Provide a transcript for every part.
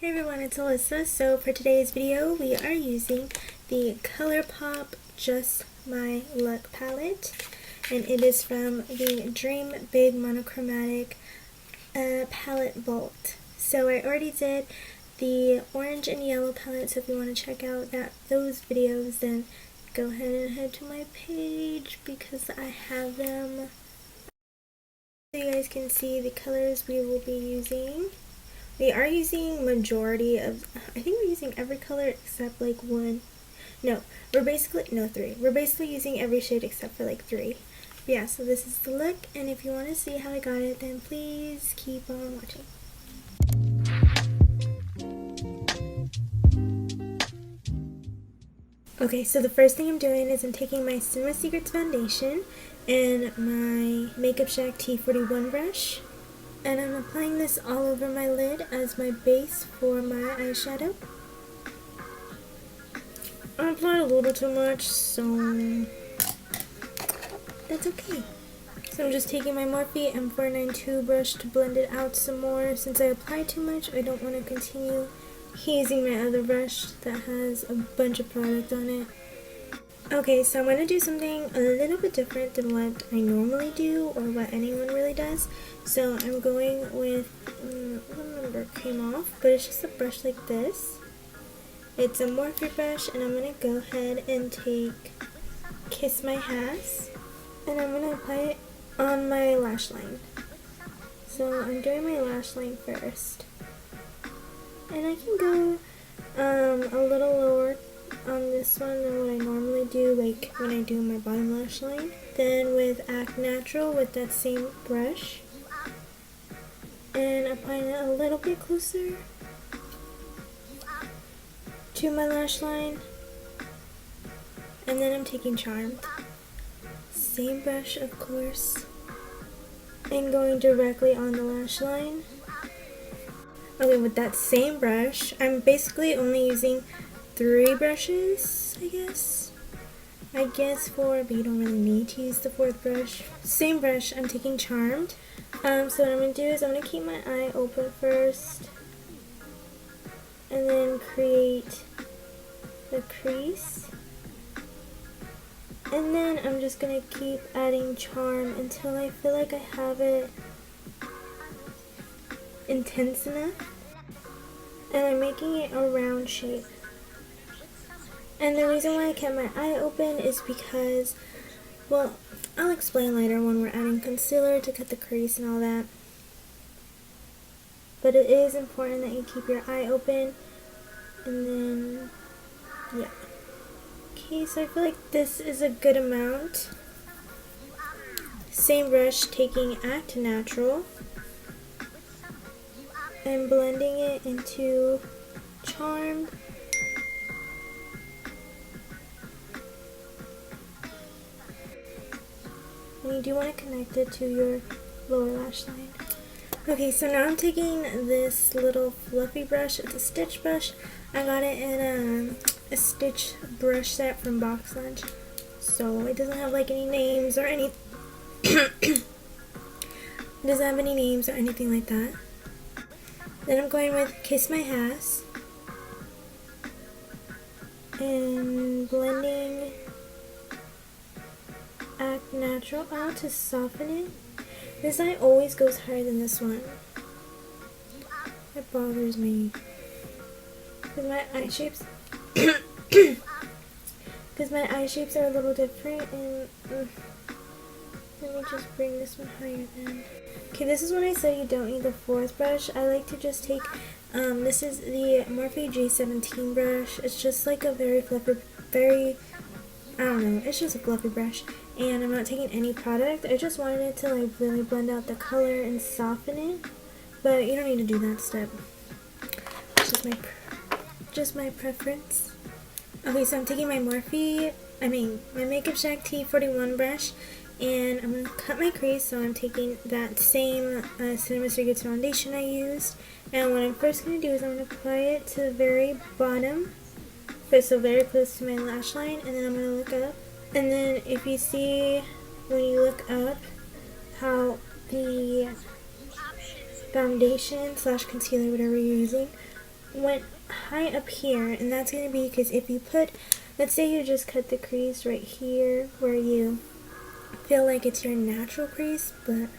Hey everyone, it's Alyssa. So for today's video, we are using the ColourPop Just My Look palette, and it is from the Dream Big Monochromatic palette vault. So I already did the orange and yellow palette, so if you want to check out those videos, then go ahead and head to my page because I have them. So you guys can see the colors we will be using. We are using majority of, I think we're using every color except like one. No, three. We're basically using every shade except for like three. But yeah, so this is the look, and if you want to see how I got it, then please keep on watching. Okay, so the first thing I'm doing is I'm taking my Cinema Secrets foundation and my Makeup Shack T41 brush. And I'm applying this all over my lid as my base for my eyeshadow. I applied a little too much, so that's okay. So I'm just taking my Morphe M492 brush to blend it out some more. Since I applied too much, I don't want to continue using my other brush that has a bunch of product on it. Okay, so I'm going to do something a little bit different than what I normally do or what anyone really does. So I'm going with, what number came off, but it's just a brush like this. It's a Morphe brush, and I'm going to go ahead and take Kiss My Ass, and I'm going to apply it on my lash line. So I'm doing my lash line first. And I can go a little lower on this one than what I normally do, like when I do my bottom lash line. Then with Act Natural with that same brush, and applying it a little bit closer to my lash line. And then I'm taking Charmed, same brush of course, and going directly on the lash line. Okay, with that same brush, I'm basically only using 3 brushes, I guess but you don't really need to use the 4th brush. Same brush, I'm taking Charmed. So what I'm going to do is I'm going to keep my eye open first, and then create the crease. And then I'm just going to keep adding Charm until I feel like I have it intense enough. And I'm making it a round shape. And the reason why I kept my eye open is because, well, I'll explain later when we're adding concealer to cut the crease and all that. But it is important that you keep your eye open. And then, yeah. Okay, so I feel like this is a good amount. Same brush, taking Act Natural and blending it into Charmed. And you do want to connect it to your lower lash line. Okay, so now I'm taking this little fluffy brush. It's a stitch brush. I got it in a stitch brush set from Box Lunch. So it doesn't have like any names or any it doesn't have any names or anything like that. Then I'm going with Kiss My Ass and blending Act Natural out to soften it. This eye always goes higher than this one. It bothers me because my eye shapes are a little different. And let me just bring this one higher then. Okay, this is when I said you don't need the 4th brush. I like to just take this is the Morphe G17 brush. It's just like a very fluffy, I don't know, it's just a fluffy brush, and I'm not taking any product. I just wanted it to like really blend out the color and soften it, but you don't need to do that step. It's just my preference. Okay, so I'm taking my my Makeup Shack T41 brush, and I'm going to cut my crease. So I'm taking that same Cinema Secrets foundation I used, and what I'm first going to do is I'm going to apply it to the very bottom, so very close to my lash line, and then I'm going to look up. And then if you see when you look up how the foundation / concealer, whatever you're using, went high up here, and that's going to be because if you put, let's say you just cut the crease right here where you feel like it's your natural crease, but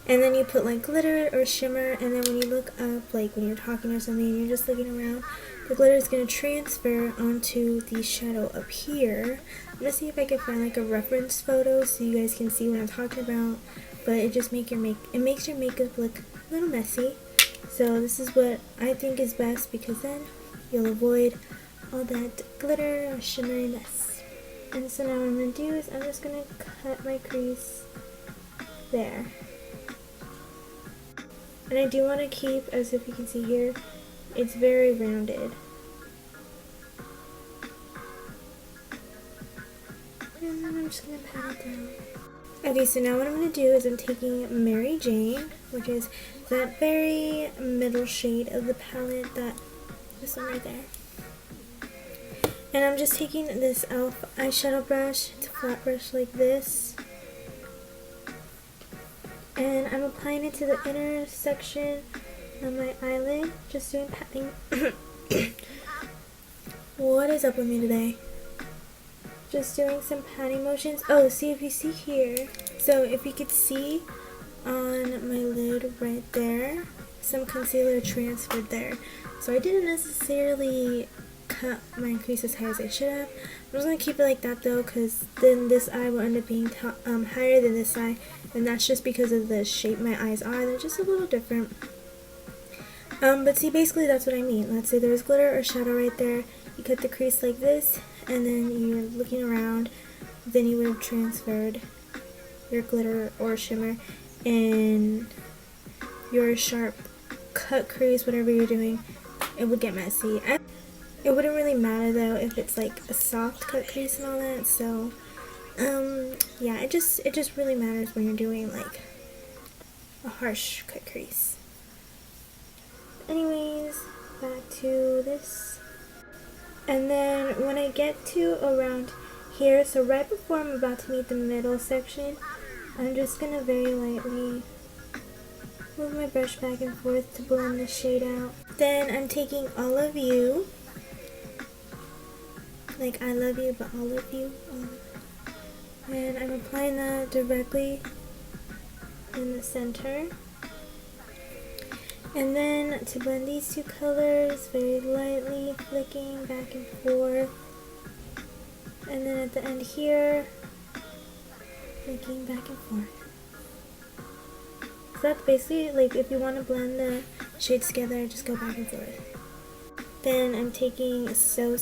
and then you put like glitter or shimmer, and then when you look up, like when you're talking or something and you're just looking around, the glitter is going to transfer onto the shadow up here. I'm going to see if I can find like a reference photo so you guys can see what I'm talking about, but it just makes your makeup look a little messy. So this is what I think is best, because then you'll avoid all that glitter or shimmery mess. And so now what I'm going to do is I'm just going to cut my crease there. And I do want to keep, as if you can see here, it's very rounded. And then I'm just going to pat it down. Okay, so now what I'm going to do is I'm taking Mary Jane, which is that very middle shade of the palette, this one right there. And I'm just taking this e.l.f. eyeshadow brush, it's a flat brush like this. And I'm applying it to the inner section of my eyelid, just doing patting. What is up with me today? Just doing some patting motions. Oh, see if you see here. So if you could see on my lid right there, some concealer transferred there. So I didn't necessarily cut my crease as high as I should have. I'm just going to keep it like that though, because then this eye will end up being higher than this eye, and that's just because of the shape my eyes are. They're just a little different. But see, basically that's what I mean. Let's say there's glitter or shadow right there. You cut the crease like this, and then you're looking around, then you would have transferred your glitter or shimmer, and your sharp cut crease, whatever you're doing, it would get messy. It wouldn't really matter though if it's like a soft cut crease and all that, so yeah, it just really matters when you're doing like a harsh cut crease. Anyways, back to this. And then when I get to around here, so right before I'm about to meet the middle section, I'm just gonna very lightly move my brush back and forth to blend the shade out. Then I'm taking All of You, like I love you, but all of you, and I'm applying that directly in the center. And then to blend these two colors, very lightly flicking back and forth. And then at the end here, flicking back and forth. So that's basically, like, if you want to blend the shades together, just go back and forth. Then I'm taking So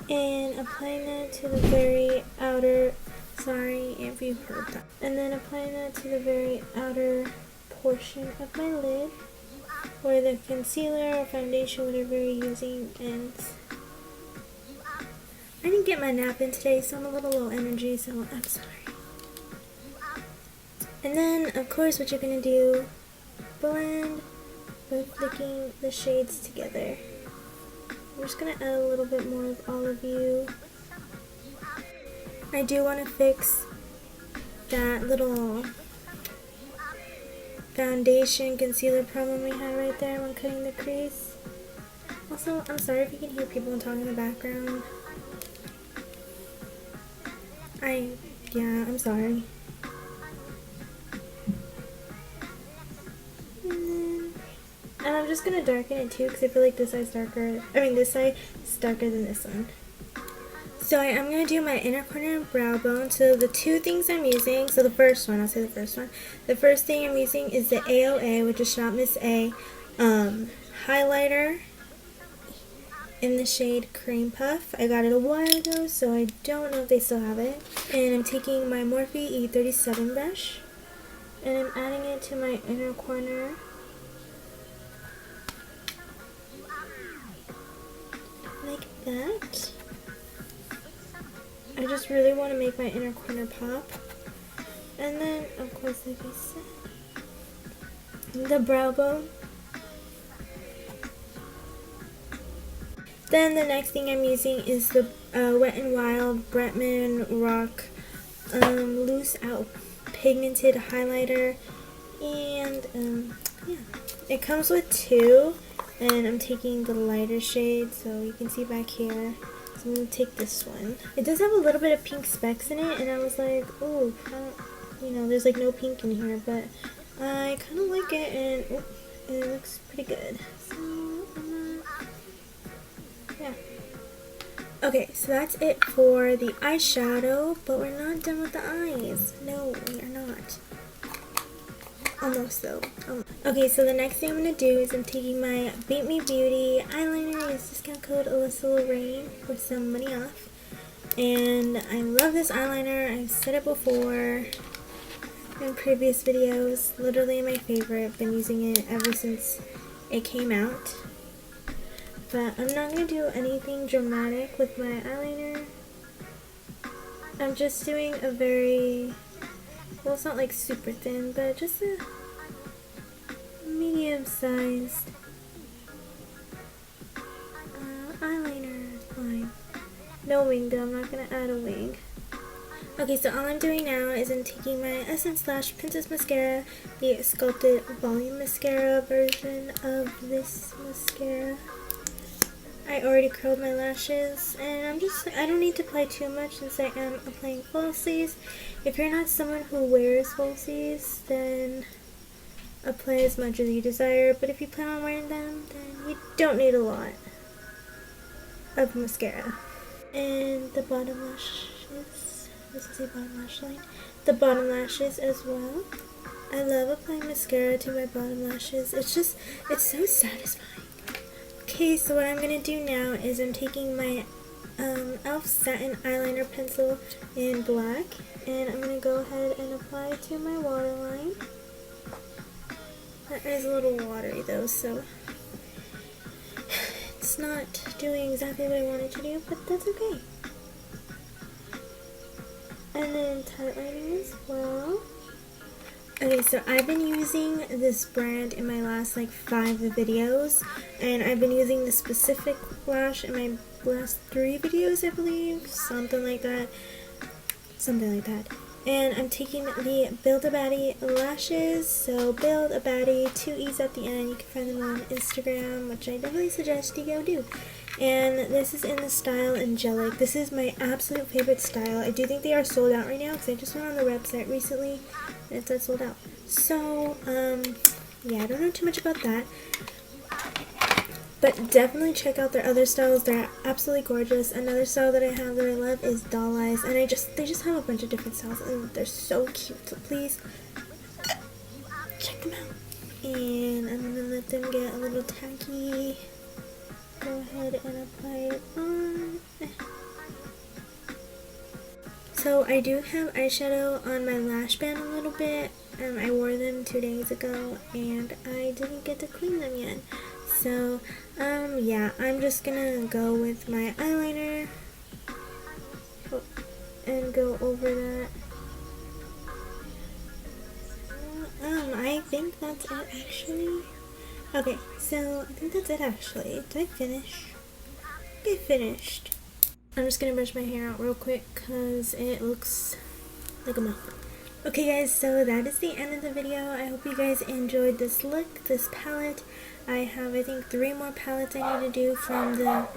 and applying that to the very outer, sorry if you heard that. And then applying that to the very outer portion of my lid, where the concealer or foundation, whatever you're using, ends. I didn't get my nap in today, so I'm a little low energy, so I'm sorry. And then, of course, what you're going to do, blend by flicking the shades together. I'm just going to add a little bit more of All of You. I do want to fix that little foundation concealer problem we had right there when cutting the crease. Also, I'm sorry if you can hear people talking in the background. I'm sorry. And I'm just gonna darken it too, because I feel like this side's darker. This side is darker than this one. So I am going to do my inner corner and brow bone. So the two things I'm using, so the first one, I'll say the first one. The first thing I'm using is the AOA, which is Shop Miss A highlighter in the shade Cream Puff. I got it a while ago, so I don't know if they still have it. And I'm taking my Morphe E37 brush, and I'm adding it to my inner corner. Like that. I just really want to make my inner corner pop. And then, of course, like I said, the brow bone. Then the next thing I'm using is the Wet n Wild Bretman Rock Loose Out Pigmented Highlighter. And, yeah, it comes with two. and I'm taking the lighter shade, so you can see back here. So I'm going to take this one. It does have a little bit of pink specks in it, and I was like, oh, you know, there's like no pink in here, but I kind of like it, and it looks pretty good. So, yeah. Okay, so that's it for the eyeshadow, but we're not done with the eyes. No, we are not. Almost though. Okay, so the next thing I'm going to do is I'm taking my Beat Me Beauty eyeliner. Use discount code alysaloraine for some money off. And I love this eyeliner. I've said it before in previous videos. Literally my favorite. I've been using it ever since it came out. But I'm not going to do anything dramatic with my eyeliner. I'm just doing a very, well, it's not like super thin, but just a medium-sized eyeliner line. No wing though, I'm not going to add a wing. Okay, so all I'm doing now is I'm taking my Essence Lash Princess Mascara, the Sculpted Volume Mascara version of this mascara. I already curled my lashes, and I don't need to apply too much since I am applying falsies. If you're not someone who wears falsies, then apply as much as you desire, but if you plan on wearing them, then you don't need a lot of mascara. And the bottom lashes, this is a bottom lash line, the bottom lashes as well. I love applying mascara to my bottom lashes. It's so satisfying. Okay, so what I'm going to do now is I'm taking my e.l.f. Satin eyeliner pencil in black, and I'm going to go ahead and apply it to my waterline. That is a little watery though, so it's not doing exactly what I wanted to do, but that's okay. And then tightlining as well. Okay, so I've been using this brand in my last like 5 videos, and I've been using this specific lash in my last 3 videos, I believe, something like that. And I'm taking the Build a Baddie lashes, so Build a Baddie, 2 E's at the end. You can find them on Instagram, which I definitely suggest you go do. And this is in the style Angelic. This is my absolute favorite style. I do think they are sold out right now because I just went on the website recently and it said sold out. So, yeah, I don't know too much about that. But definitely check out their other styles. They're absolutely gorgeous. Another style that I have that I love is Doll Eyes. And they just have a bunch of different styles and they're so cute. So please check them out. And I'm going to let them get a little tacky. Go ahead and apply it on. So I do have eyeshadow on my lash band a little bit. I wore them 2 days ago and I didn't get to clean them yet. So, yeah, I'm just gonna go with my eyeliner and go over that. I think that's it actually. Okay, so I think that's it actually. Did I finish? I finished. I'm just gonna brush my hair out real quick because it looks like a mess. Okay guys, so that is the end of the video. I hope you guys enjoyed this look, this palette. I have, I think, 3 more palettes I need to do from the...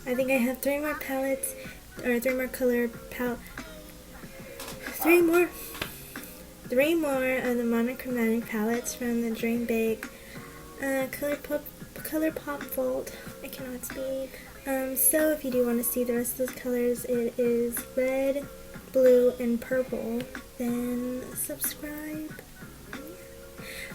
I think I have 3 more palettes, or 3 more color palette... 3 more of the monochromatic palettes from the Dream Big Color Pop Vault. I cannot speak. So if you do want to see the rest of those colors, it is red, blue, and purple. Then subscribe.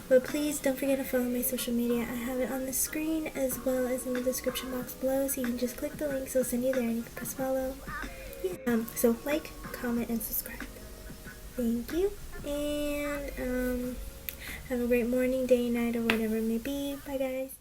But please don't forget to follow my social media. I have it on the screen as well as in the description box below, so you can just click the link, so it'll send you there and you can press follow. Yeah. So like, comment, and subscribe. Thank you, and have a great morning, day, night, or whatever it may be. Bye guys.